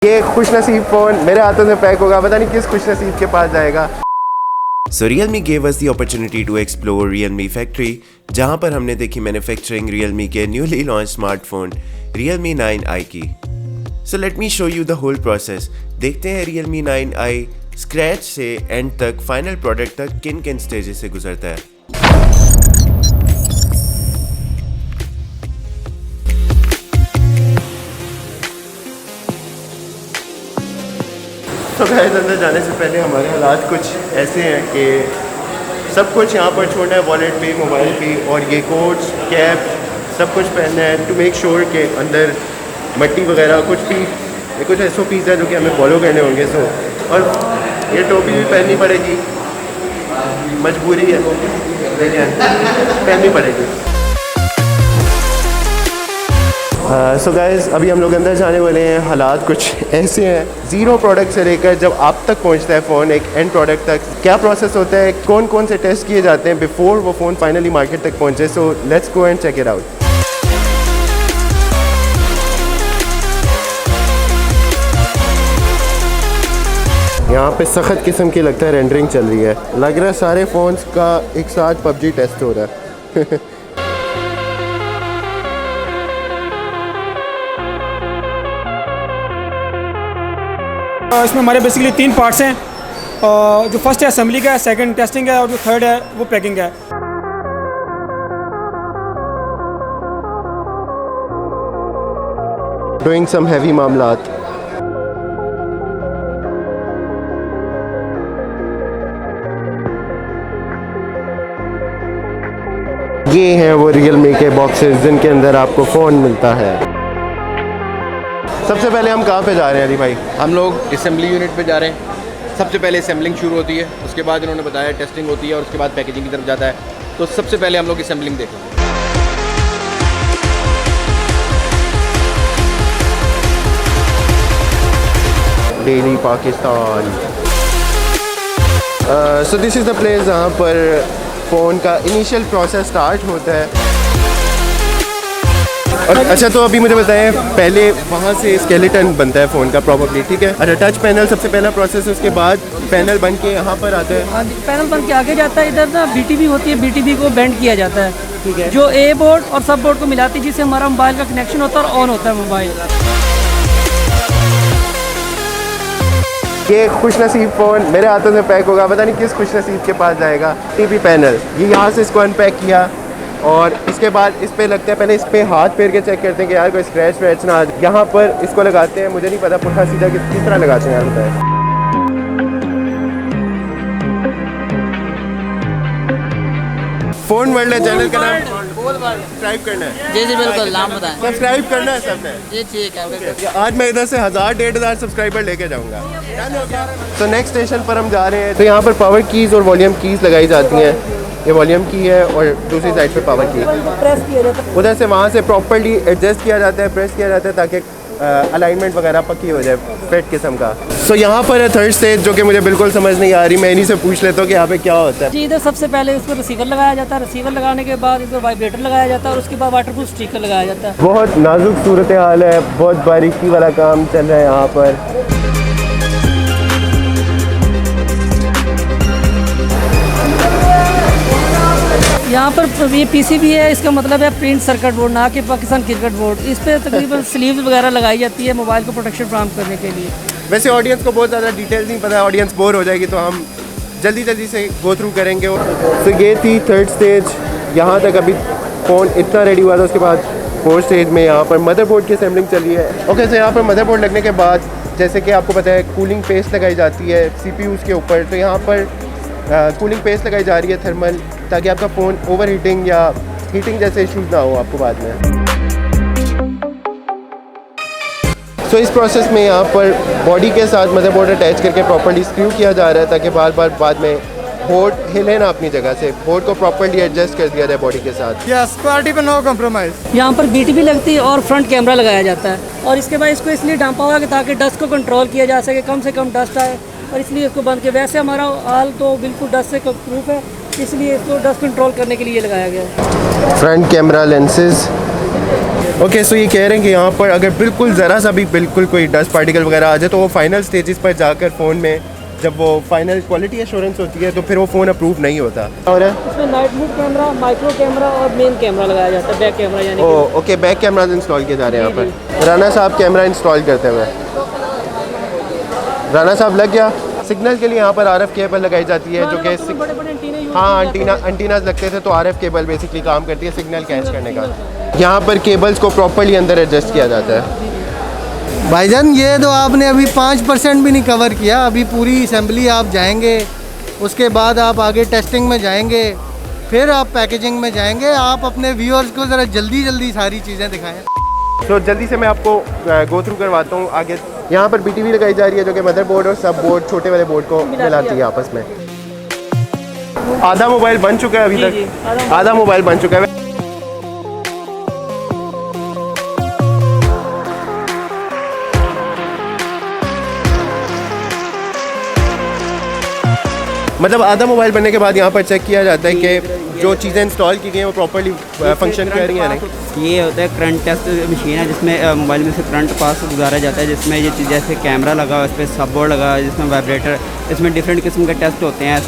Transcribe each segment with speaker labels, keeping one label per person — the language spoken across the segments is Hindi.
Speaker 1: ये खुश नसीब फ़ोन मेरे हाथों से पैक होगा, पता नहीं किस खुश नसीब के पास जाएगा।
Speaker 2: So Realme gave us the opportunity to explore Realme factory, जहां पर हमने देखी मैन्युफैक्चरिंग Realme के newly launched smartphone Realme 9i की। So let me show you the whole process। देखते हैं Realme 9i स्क्रैच से एंड तक फाइनल प्रोडक्ट तक किन किन स्टेजेस से गुजरता है।
Speaker 1: तो गाइस अंदर जाने से पहले हमारे हालात कुछ ऐसे हैं कि सब कुछ यहाँ पर छोड़ना है, वॉलेट पे, मोबाइल पे, और ये कोट्स, कैप सब कुछ पहनना है टू मेक श्योर के अंदर मट्टी वगैरह कुछ भी, ये कुछ SOPs है जो कि हमें फॉलो करने होंगे। सो और ये टोपी भी पहननी पड़ेगी, मजबूरी है पहननी पड़ेगी। सो गाइस अभी हम लोग अंदर जाने वाले हैं। हालात कुछ ऐसे हैं, ज़ीरो प्रोडक्ट से लेकर जब आप तक पहुंचता है फ़ोन एक एंड प्रोडक्ट तक, क्या प्रोसेस होता है, कौन कौन से टेस्ट किए जाते हैं बिफोर वो फ़ोन फाइनली मार्केट तक पहुंचे। So let's go and check it out. यहाँ पे सख्त किस्म की लगता है रेंडरिंग चल रही है, लग रहा है सारे फ़ोन्स का एक साथ PUBG टेस्ट हो रहा है।
Speaker 3: इसमें हमारे बेसिकली 3 पार्ट्स हैं। जो फर्स्ट है असेंबली का है, सेकंड टेस्टिंग है, और जो थर्ड है वो पैकिंग है।
Speaker 1: डूइंग सम हैवी मामलात। ये हैं वो Realme के बॉक्सेस जिनके अंदर आपको फ़ोन मिलता है। सबसे पहले हम कहाँ पे जा रहे हैं अली भाई?
Speaker 4: हम लोग असेंबली यूनिट पे जा रहे हैं। सबसे पहले असेंबलिंग शुरू होती है, उसके बाद इन्होंने बताया टेस्टिंग होती है और उसके बाद पैकेजिंग की तरफ जाता है। तो सबसे पहले हम लोग असेंबलिंग देखेंगे।
Speaker 1: Daily Pakistan. So this is the place जहाँ पर फ़ोन का इनिशियल प्रोसेस स्टार्ट होता है। और अच्छा तो अभी मुझे बताएं, पहले वहाँ से स्केलेटन बनता है फ़ोन का प्रॉब्ली, ठीक है? अच्छा टच पैनल सबसे पहला प्रोसेस है, उसके बाद पैनल बन के यहाँ पर आता है।
Speaker 5: हाँ, पैनल बन के आगे जाता है। इधर ना BTB होती है, BTB को बेंड किया जाता है,
Speaker 1: ठीक है,
Speaker 5: जो A बोर्ड और सब बोर्ड को मिलाती है, जिससे हमारा मोबाइल का कनेक्शन होता है और ऑन होता है मोबाइल।
Speaker 1: ये खुश नसीब फ़ोन मेरे हाथों से पैक होगा, पता नहीं किस खुश नसीब के पास जाएगा। TP पैनल ये यहाँ से इसको अनपैक किया और इसके बाद इस पे लगता है, पहले इस पे हाथ फेर के चेक करते हैं कि यार कोई स्क्रैच वैच ना आ जाए। यहाँ पर इसको लगाते हैं, मुझे नहीं पता पुट्ठा सीधा किस तरह लगाते हैं यार, बताएं। फ़ोन वर्ल्ड चैनल का नाम सब्सक्राइब करना है।
Speaker 5: जी जी बिल्कुल, नाम बताएं।
Speaker 1: सब्सक्राइब करना है सबने।
Speaker 5: जी ठीक है।
Speaker 1: आज मैं इधर से 1000-1500 सब्सक्राइबर लेके जाऊंगा। तो नेक्स्ट स्टेशन पर हम जा रहे हैं। तो यहाँ पर पावर कीज़ और वॉल्यूम कीज़ लगाई जाती हैं। ये वॉल्यूम की है और दूसरी साइड पे पावर की।
Speaker 5: प्रेस किया जाता है,
Speaker 1: उधर से वहाँ से प्रॉपर्ली एडजस्ट किया जाता है, प्रेस किया जाता है ताकि अलाइनमेंट वगैरह पक्की हो जाए, फिट किस्म का। सो यहाँ पर है थर्ड स्टेज जो कि मुझे बिल्कुल समझ नहीं आ रही। मैं इन्हीं से पूछ लेता हूँ कि यहाँ पे क्या होता है।
Speaker 5: जी इधर सबसे पहले इसको रिसीवर लगाया जाता है। रिसीवर लगाने के बाद इसको वाइब्रेटर लगाया जाता है और उसके बाद वाटरप्रूफ स्टिकर लगाया जाता है।
Speaker 1: बहुत नाजुक सूरत हाल है, बहुत बारीकी वाला काम चल रहा है यहाँ पर।
Speaker 5: यहाँ पर ये PCB है, इसका मतलब है प्रिंट सर्किट बोर्ड, ना कि पाकिस्तान क्रिकेट बोर्ड। इस पर तकरीबन स्लीव्स वगैरह लगाई जाती है मोबाइल को प्रोटेक्शन फराहम करने के लिए।
Speaker 1: वैसे ऑडियंस को बहुत ज़्यादा डिटेल्स नहीं पता है, ऑडियंस बोर हो जाएगी, तो हम जल्दी से गो थ्रू करेंगे। तो ये थी थर्ड स्टेज, यहाँ तक अभी फ़ोन इतना रेडी हुआ था। उसके बाद फोर्थ स्टेज में यहाँ पर मदरबोर्ड की असेंबलिंग चली है। ओके, तो यहाँ पर मदरबोर्ड लगने के बाद जैसे कि आपको पता है कूलिंग पेस्ट लगाई जाती है CPUs के ऊपर। तो यहाँ पर कूलिंग पेस्ट लगाई जा रही है थर्मल, ताकि आपका फ़ोन ओवर हीटिंग या हीटिंग जैसे इश्यूज़ ना हो आपको बाद में। तो इस प्रोसेस में यहाँ पर बॉडी के साथ मदरबोर्ड अटैच करके प्रॉपर्ली स्क्रू किया जा रहा है ताकि बार बार बाद में बोर्ड हिले ना अपनी जगह से, बोर्ड को प्रॉपर्ली एडजस्ट कर दिया जाए बॉडी के साथ।
Speaker 3: यस, क्वालिटी पे नो कॉम्प्रोमाइज़।
Speaker 5: यहाँ पर BTB लगती है और फ्रंट कैमरा लगाया जाता है, और इसके बाद इसको इसलिए ढांपा हुआ कि ताकि डस्ट को कंट्रोल किया जा सके, कम से कम डस्ट आए, और इसलिए इसको बंद किया। वैसे हमारा हाल तो बिल्कुल डस्ट से प्रूफ है, इसलिए इसको डस्ट कंट्रोल करने के लिए लगाया गया है।
Speaker 1: फ्रंट कैमरा लेंसेज ओके, सो ये कह रहे हैं कि यहाँ पर अगर बिल्कुल ज़रा सा भी बिल्कुल कोई डस्ट पार्टिकल वगैरह आ जाए तो वो फाइनल स्टेजेस पर जाकर फ़ोन में जब वो फाइनल क्वालिटी एश्योरेंस होती है तो फिर वो फ़ोन अप्रूव नहीं होता। और
Speaker 5: इसमें night mode camera, micro camera और मेन कैमरा लगाया जाता है, बैक कैमरा यानी कि।
Speaker 1: ओके, बैक कैमरा इंस्टॉल किए जा रहे हैं यहाँ पर। राना साहब कैमरा इंस्टॉल करते हुए। राना साहब लग गया। सिग्नल के लिए यहाँ पर आरएफ केबल लगाई जाती है जो कि
Speaker 5: बड़े बड़े एंटीना यूज
Speaker 1: हाँ एंटीनाज लगते थे तो आरएफ केबल बेसिकली काम करती है सिग्नल कैच करने का। यहाँ पर केबल्स को प्रॉपर्ली अंदर एडजस्ट किया जाता है।
Speaker 6: भाईजान ये तो आपने अभी 5% भी नहीं कवर किया, अभी पूरी असेंबली आप जाएंगे, उसके बाद आप आगे टेस्टिंग में जाएंगे, फिर आप पैकेजिंग में जाएंगे। आप अपने व्यूअर्स को ज़रा जल्दी जल्दी सारी चीज़ें दिखाएं।
Speaker 1: तो जल्दी से मैं आपको गो थ्रू करवाता हूँ आगे। यहाँ पर BTV लगाई जा रही है जो कि मदरबोर्ड और सब बोर्ड छोटे वाले बोर्ड को मिलाती है आपस में। आधा मोबाइल बन चुका है अभी तक, आधा मोबाइल बन चुका है। मतलब आधा मोबाइल बनने के बाद यहाँ पर चेक किया जाता है कि जो चीज़ें इंस्टॉल की गई हैं वो प्रॉपर्ली फंक्शन कर रही हैं नहीं।
Speaker 7: ये होता है करंट टेस्ट मशीन है जिसमें मोबाइल में से करंट पास गुजारा जाता है, जिसमें ये चीज़ जैसे कैमरा लगा हुआ है, इस पर सब बोर्ड लगा हुआ है, जिसमें वाइब्रेटर, इसमें डिफरेंट किस्म के टेस्ट होते हैं।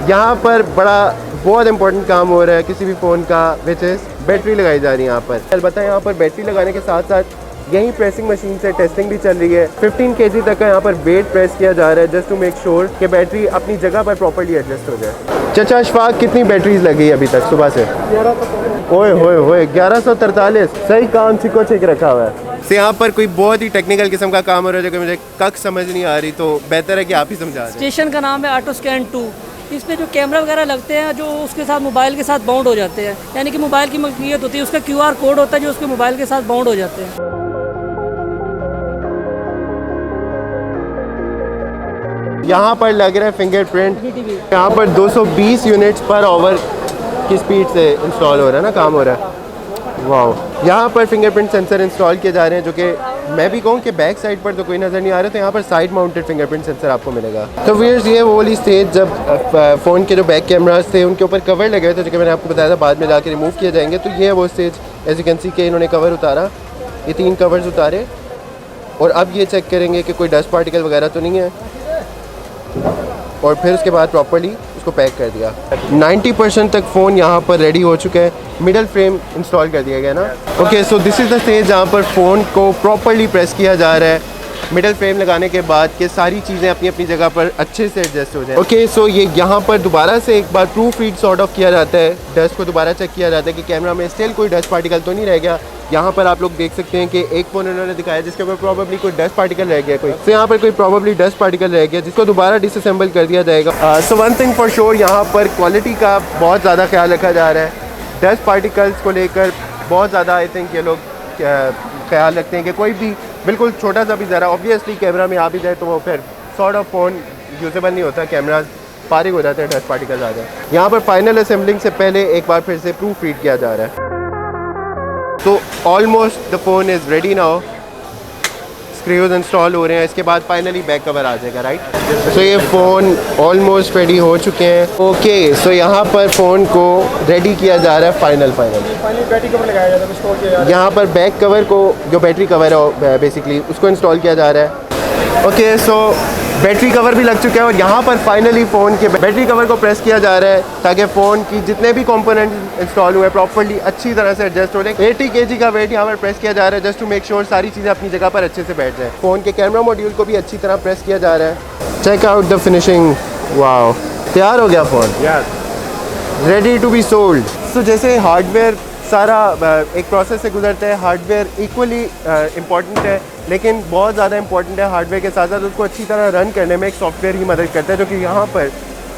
Speaker 1: यहाँ पर बड़ा बहुत इंपॉर्टेंट काम हो रहा है किसी भी फ़ोन का, विच इज़ बैटरी लगाई जा रही है यहाँ पर। अलबत्ता यहाँ पर बैटरी लगाने के साथ साथ यही प्रेसिंग मशीन से टेस्टिंग भी चल रही है। 15 kg तक का यहाँ पर वेट प्रेस किया जा रहा है जस्ट टू मेक श्योर कि बैटरी अपनी जगह पर प्रॉपर्ली एडजस्ट हो जाए। चाचा अशफाक, कितनी बैटरीज लगी अभी तक सुबह से? ओए होए होए 1143। सही काम छिको छिक रखा हुआ है। से यहाँ पर कोई बहुत ही टेक्निकल किस्म का काम हो रहा है जो कि मुझे कक समझ नहीं आ रही, तो बेहतर है कि आप ही समझा दें।
Speaker 5: स्टेशन का नाम है ऑटो स्कैन 2। इस पे जो कैमरा वगैरह लगते हैं जो उसके साथ मोबाइल के साथ बाउंड हो जाते हैं, यानी कि मोबाइल की मलकियत होती है, उसका QR कोड होता है जो उसके मोबाइल के साथ बाउंड हो जाते हैं।
Speaker 1: यहाँ पर लग रहा है फिंगरप्रिंट। यहाँ पर 220 यूनिट्स पर आवर की स्पीड से इंस्टॉल हो रहा है ना, काम हो रहा है। वाह, यहाँ पर फिंगरप्रिंट सेंसर इंस्टॉल किए जा रहे हैं जो कि मैं भी कहूँ कि बैक साइड पर तो कोई नज़र नहीं आ रहा, तो यहाँ पर साइड माउंटेड फिंगरप्रिंट सेंसर आपको मिलेगा। तो व्यूअर्स, ये वो वाली स्टेज जब फ़ोन के जो बैक कैमरास थे उनके ऊपर कवर लगे हुए थे जो कि मैंने आपको बताया था बाद में जाके रिमूव किए जाएंगे। तो ये है वो stage, as you can see के इन्होंने कवर उतारा, ये 3 कवर्स उतारे और अब ये चेक करेंगे कि कोई डस्ट पार्टिकल वगैरह तो नहीं है और फिर उसके बाद प्रॉपर्ली उसको पैक कर दिया। 90% तक फ़ोन यहाँ पर रेडी हो चुका है। मिडल फ्रेम इंस्टॉल कर दिया गया ना। Okay, so this is the stage जहाँ पर फ़ोन को प्रॉपर्ली प्रेस किया जा रहा है मिडल फ्रेम लगाने के बाद कि सारी चीज़ें अपनी अपनी जगह पर अच्छे से एडजस्ट हो जाए। ओके, सो ये यहाँ पर दोबारा से एक बार प्रूफ रीड सॉर्ट ऑफ किया जाता है, डस्ट को दोबारा चेक किया जाता है कि कैमरा में स्टिल कोई डस्ट पार्टिकल तो नहीं रह गया। यहाँ पर आप लोग देख सकते हैं कि एक फ़ोन उन्होंने दिखाया जिसके ऊपर प्रॉबेबली कोई डस्ट पार्टिकल रह गया, कोई तो यहाँ पर कोई प्रॉबेबली डस्ट पार्टिकल रह गया जिसको दोबारा डिसअसेंबल कर दिया जाएगा। So one thing for sure, यहाँ पर क्वालिटी का बहुत ज़्यादा ख्याल रखा जा रहा है। डस्ट पार्टिकल्स को लेकर बहुत ज़्यादा आई थिंक ये लोग ख्याल रखते हैं कि कोई भी बिल्कुल छोटा सा भी ज़रा ऑब्वियसली कैमरा में आ भी जाए तो वो फिर सॉर्ट ऑफ फ़ोन यूजेबल नहीं होता, कैमरा फारिग हो जाते हैं, डस्ट पार्टिकल्स आ जाए। यहाँ पर फाइनल असेंबलिंग से पहले एक बार फिर से प्रूफ रीड किया जा रहा है। तो almost the phone is ready now, screws install हो रहे हैं, इसके बाद फाइनली बैक कवर आ जाएगा, राइट। सो ये फ़ोन ऑलमोस्ट रेडी हो चुके हैं। ओके, सो यहाँ पर फ़ोन को रेडी किया जा रहा है फाइनल
Speaker 3: बैटरी कवर लगाया जाता है, इंस्टॉल किया जाता है।
Speaker 1: यहाँ पर बैक कवर को जो बैटरी कवर है बेसिकली उसको इंस्टॉल किया जा रहा है। ओके, सो बैटरी कवर भी लग चुका है और यहाँ पर फाइनली फ़ोन के बैटरी कवर को प्रेस किया जा रहा है ताकि फ़ोन की जितने भी कंपोनेंट इंस्टॉल हुए प्रॉपर्ली अच्छी तरह से एडजस्ट हो जाए। 80 kg का वेट यहाँ पर प्रेस किया जा रहा है जस्ट टू मेक श्योर सारी चीज़ें अपनी जगह पर अच्छे से बैठ जाए। फ़ोन के कैमरा मॉड्यूल को भी अच्छी तरह प्रेस किया जा रहा है। Check out the finishing, wow, तैयार हो गया phone, ready to be sold. तो जैसे हार्डवेयर सारा एक प्रोसेस से गुजरता है, हार्डवेयर इक्वली इम्पॉर्टेंट है लेकिन बहुत ज़्यादा इंपॉर्टेंट है। हार्डवेयर के साथ साथ उसको अच्छी तरह रन करने में एक सॉफ्टवेयर ही मदद करता है, जो कि यहाँ पर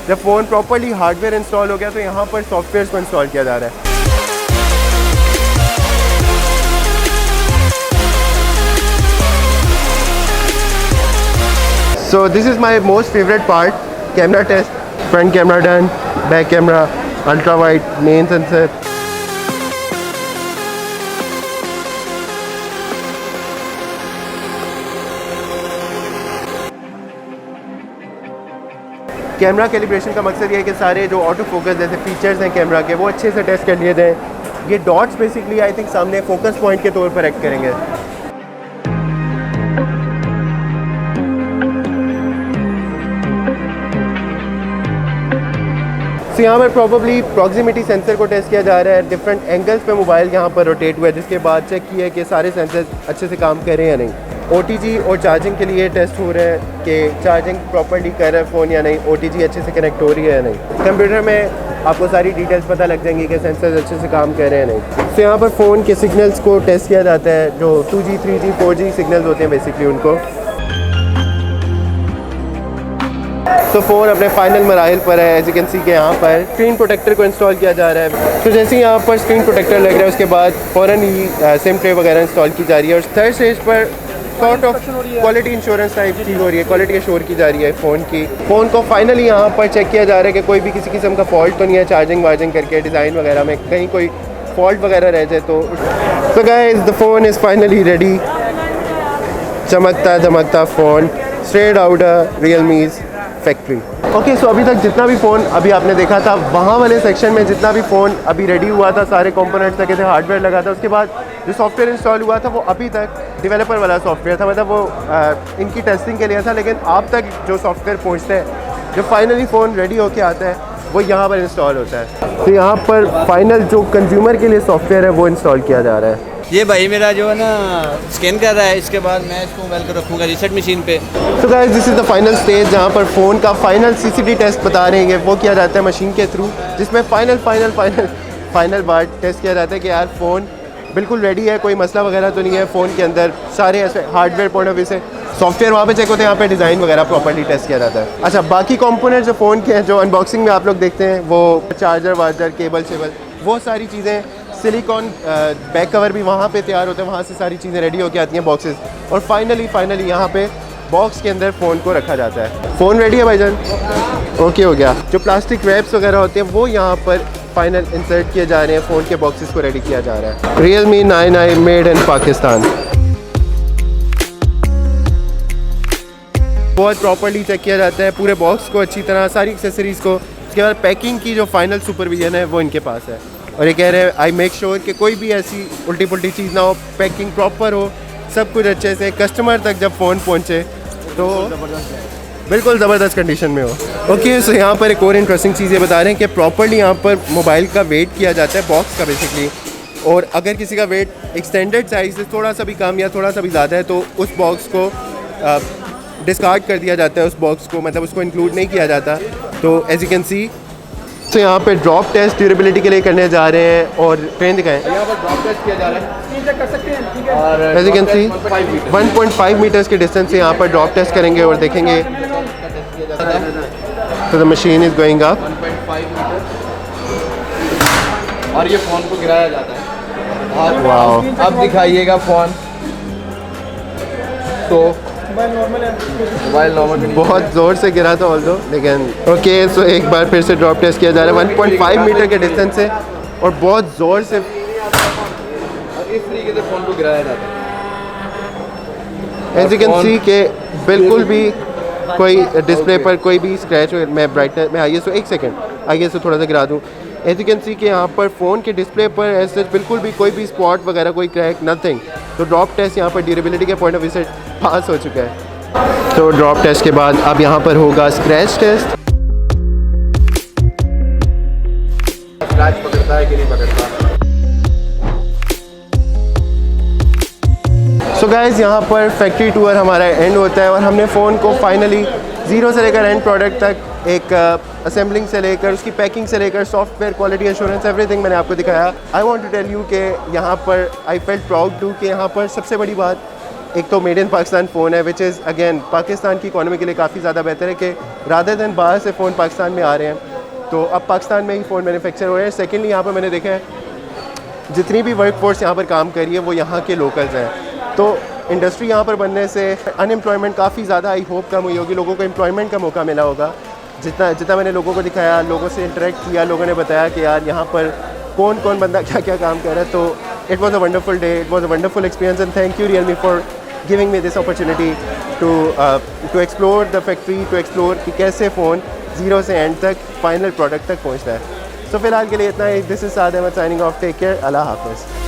Speaker 1: जब फ़ोन प्रॉपर्ली हार्डवेयर इंस्टॉल हो गया तो यहाँ पर सॉफ्टवेयर को इंस्टॉल किया जा रहा है। So this is my most favorite part, camera test. Front camera done, back camera, ultra wide, main sensor. Camera calibration का मकसद ये है कि सारे जो ऑटो फोकस जैसे फीचर्स हैं कैमरा के वो अच्छे से टेस्ट कर लिए जाएँ। ये डॉट्स बेसिकली आई थिंक सामने फोकस पॉइंट के तौर पर एक्ट करेंगे। तो यहाँ पर प्रॉबली प्रॉक्सिमिटी सेंसर को टेस्ट किया जा रहा है। डिफरेंट एंगल्स पे मोबाइल यहाँ पर रोटेट हुआ है, जिसके बाद चेक किया है कि सारे सेंसर अच्छे से काम कर रहे हैं या नहीं। OTG और चार्जिंग के लिए टेस्ट हो रहा है कि चार्जिंग प्रॉपर्ली कर रहा है फ़ोन या नहीं, OTG अच्छे से कनेक्ट हो रही है या नहीं। कंप्यूटर में आपको सारी डिटेल्स पता लग जाएंगी कि सेंसर्स अच्छे से काम कर रहे हैं नहीं। तो यहाँ पर फ़ोन के सिग्नल्स को टेस्ट किया जाता है, जो 2G 3G 4G सिग्नल्स होते हैं बेसिकली उनको। तो फ़ोन अपने फाइनल मराहिल पर है। एज यू कैन सी के यहाँ पर स्क्रीन प्रोटेक्टर को इंस्टॉल किया जा रहा है। तो जैसे ही यहाँ पर स्क्रीन प्रोटेक्टर लग रहा है उसके बाद फ़ौरन ही सिम ट्रे वगैरह इंस्टॉल की जा रही है और थर्ड स्टेज पर sort of quality insurance type चीज़ हो रही है, क्वालिटी एश्योर की जा रही है फ़ोन की। फ़ोन को फाइनली यहाँ पर चेक किया जा रहा है कि कोई भी किसी किस्म का फॉल्ट तो नहीं है चार्जिंग वार्जिंग करके, डिज़ाइन वगैरह में कहीं कोई फॉल्ट वगैरह रह जाए तो। So guys the phone is finally ready. चमकता धमकता phone straight out Realme's factory. Okay, so अभी तक जितना भी फ़ोन अभी आपने देखा था वहाँ वाले सेक्शन में जितना भी फ़ोन अभी रेडी हुआ था, सारे कंपोनेंट्स लगे थे, हार्डवेयर लगा था, उसके बाद जो सॉफ्टवेयर इंस्टॉल हुआ था वो अभी तक डेवलपर वाला सॉफ्टवेयर था, मतलब वो इनकी टेस्टिंग के लिए था। लेकिन आप तक जो सॉफ्टवेयर पहुँचता है, जो फाइनली फ़ोन रेडी होके आता है, वो यहाँ पर इंस्टॉल होता है। तो यहाँ पर फाइनल जो कंज्यूमर के लिए सॉफ्टवेयर है वो इंस्टॉल किया जा रहा है।
Speaker 8: ये भाई मेरा जो है ना स्कैन कर रहा है, इसके बाद मैं इसको मोबाइल को रखूँगा रीसेट मशीन पे।
Speaker 1: तो guys this is the final stage जहाँ पर फ़ोन का फाइनल CCD टेस्ट बता रहे हैं वो किया जाता है मशीन के थ्रू, जिसमें फाइनल बार टेस्ट किया जाता है कि यार फ़ोन बिल्कुल रेडी है, कोई मसला वगैरह तो नहीं है फ़ोन के अंदर। सारे ऐसे हार्डवेयर पॉइंट ऑफ व्यू से सॉफ्टवेयर वहाँ पे चेक होते हैं, यहाँ पे डिज़ाइन वगैरह प्रॉपर्ली टेस्ट किया जाता है। अच्छा, बाकी कंपोनेंट्स जो फ़ोन के हैं जो अनबॉक्सिंग में आप लोग देखते हैं, वो चार्जर वार्जर केबल शेबल वो सारी चीज़ें, सिलिकॉन बैक कवर भी वहाँ पे तैयार होते हैं, वहाँ से सारी चीज़ें रेडी होकर आती हैं बॉक्सेस। और फाइनली यहाँ पे बॉक्स के अंदर फ़ोन को रखा जाता है। फ़ोन रेडी है भाईजान? ओके हो गया। जो प्लास्टिक रैप्स वगैरह होते हैं वो यहाँ पर फाइनल इंसर्ट किए जा रहे हैं, फ़ोन के बॉक्सेस को रेडी किया जा रहा है। Realme 9i made in Pakistan. बहुत प्रॉपर्ली चेक किया जाता है पूरे बॉक्स को, अच्छी तरह सारी एक्सेसरीज़ को। उसके बाद पैकिंग की जो फाइनल सुपरविजन है वो इनके पास है। और ये कह रहे हैं आई मेक श्योर कि कोई भी ऐसी उल्टी पुल्टी चीज़ ना हो, पैकिंग प्रॉपर हो, सब कुछ अच्छे से कस्टमर तक जब फ़ोन पहुँचे तो बिल्कुल ज़बरदस्त कंडीशन में हो। ओके, सो यहाँ पर एक और इंटरेस्टिंग चीज़ ये बता रहे हैं कि प्रॉपर्ली यहाँ पर मोबाइल का वेट किया जाता है बॉक्स का बेसिकली। और अगर किसी का वेट एक्सटेंडेड साइज से थोड़ा सा भी कम या थोड़ा सा भी ज़्यादा है तो उस बॉक्स को डिस्कार्ड कर दिया जाता है, उस बॉक्स को, मतलब उसको इंक्लूड नहीं किया जाता। तो एज यू कैन सी, तो यहाँ पे ड्रॉप टेस्ट ड्यूरेबिलिटी के लिए करने जा रहे हैं और ट्रेन दिखाएं।
Speaker 4: यहाँ पर ड्रॉप टेस्ट किया जा रहा है और
Speaker 1: as you can see 1.5 metres के डिस्टेंस से यहाँ पर ड्रॉप टेस्ट करेंगे और देखेंगे। तो the machine is going up
Speaker 4: 1.5 metre और ये फ़ोन को गिराया जाता है। और
Speaker 1: वाओ,
Speaker 4: अब दिखाइएगा फ़ोन तो मोबाइल नॉर्मल
Speaker 1: बहुत ज़ोर से गिरा था ऑल्दो, लेकिन ओके। सो एक बार फिर से ड्रॉप टेस्ट किया जा रहा है 1.5 मीटर के डिस्टेंस से और बहुत ज़ोर से।
Speaker 4: और इस तरीके से फ़ोन को गिराया जाता है।
Speaker 1: एज यू कैन सी के बिल्कुल भी कोई डिस्प्ले पर कोई भी स्क्रैच, मैं ब्राइटनेस में आइए, सो एक सेकंड आइए से थोड़ा सा गिरा दूँ। एज यू कैन सी के यहाँ पर फ़ोन के डिस्प्ले पर ऐसे बिल्कुल भी कोई भी स्पॉट वगैरह, कोई क्रैक, नथिंग। तो ड्रॉप टेस्ट यहाँ पर ड्यूरेबिलिटी के पॉइंट ऑफ व्यू से पास हो चुका है। तो ड्रॉप टेस्ट के बाद अब यहाँ पर होगा स्क्रैच टेस्ट।
Speaker 4: स्क्रैच पकड़ता है कि नहीं पकड़ता।
Speaker 1: सो गाइस, यहाँ पर फैक्ट्री टूर हमारा एंड होता है और हमने फ़ोन को फाइनली ज़ीरो से लेकर एंड प्रोडक्ट तक एक असेंबलिंग से लेकर उसकी पैकिंग से लेकर सॉफ्टवेयर क्वालिटी एश्योरेंस एवरीथिंग मैंने आपको दिखाया। I want to tell you कि यहाँ पर आई फेल्ट प्राउड टू कि यहाँ पर सबसे बड़ी बात एक तो मेड इन पाकिस्तान फ़ोन है, विच इज़ अगेन पाकिस्तान की इकॉनमी के लिए काफ़ी ज़्यादा बेहतर है कि रादर दैन बाहर से फ़ोन पाकिस्तान में आ रहे हैं तो अब पाकिस्तान में ही फ़ोन मैन्युफैक्चर हो रहे हैं। सेकेंडली यहाँ पर मैंने देखा है जितनी भी वर्क फोर्स यहाँ पर काम कर रही है वो यहाँ के लोकल्स हैं, तो इंडस्ट्री यहाँ पर बनने से अनएम्प्लॉयमेंट काफ़ी ज़्यादा आई होप कम हुई होगी, लोगों को एम्प्लॉयमेंट का मौका मिला होगा। जितना मैंने लोगों को दिखाया, लोगों से इंटरेक्ट किया, लोगों ने बताया कि यार यहाँ पर कौन कौन बंदा क्या क्या काम कर रहा है। तो it was a wonderful day, it was a wonderful experience and thank you Realme for giving me this opportunity to explore the factory, to explore कि कैसे फ़ोन ज़ीरो से एंड तक फाइनल प्रोडक्ट तक पहुँचता है। सो फिलहाल के लिए इतना ही। This is Saad Ahmad signing off. Take care. अल्लाह हाफ़िज़।